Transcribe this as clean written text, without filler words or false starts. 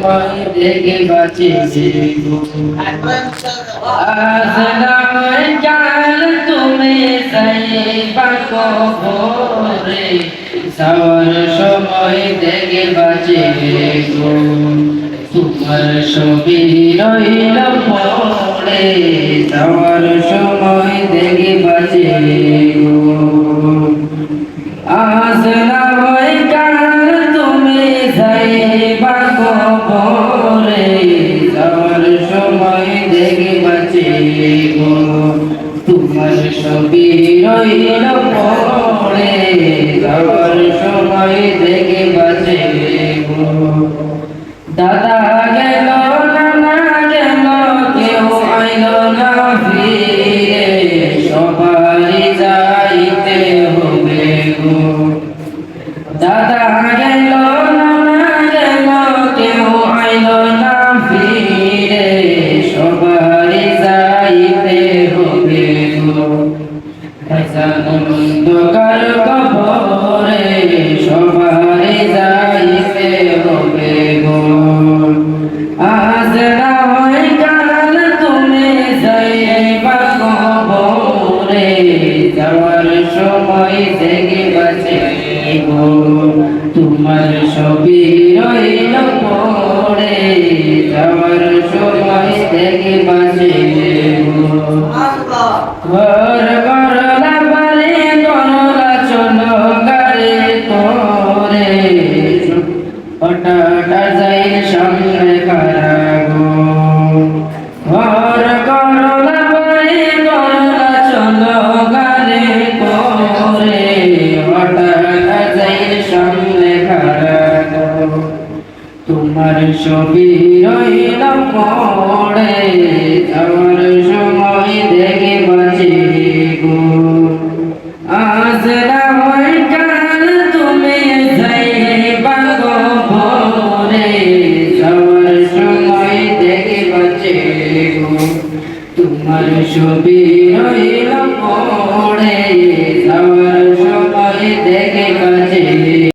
সময় দেখে বাঁচে আজ নয় কাল তুমি যাইবা কবরে যাওয়ার সময় দেখে বাঁচে তোমার ছবি রইল পড়ে যাওয়ার সময় দেখে বাঁচে আজ নয় কাল তুমি যাইবা কবরে যাওয়ার সময় দেখে বাঁচে তোমার ছবি রইল পড়ে যাওয়ার সময় দেখে বাঁচে দাদা গেল নানা গেল কেউ আইল না ফিরে সবারই যাইতে হবে গো দাদা গেল নানা গেল কেউ আইল না ফিরে সবারই যাইতে হবে গো অন্ধকার কবরে সবারই যাইতে হবে গো আজ না হয় কাল তুমি যাইবা কবরে যাওয়ার সময় দেখে বাঁচে গো তোমার ছবি রইল পড়ে যাওয়ার সময় দেখে বাঁচে গো ঘর করলা বাড়ি করলা চলো গাড়ি তোরে হঠাৎ যাই সামনে কারাগো ঘর করলা বাড়ি করলা চলো গাড়ি করে হঠাৎ যাই সামনে কারাগো তোমার ছবি রইল পড়ে যাওয়ার সময় দেখে বাঁচে গো আজ না হয় কাল তুমি যাইবা কবরে যাওয়ার সময় দেখে বাঁচে গো তোমার ছবি রইল পড়ে যাওয়ার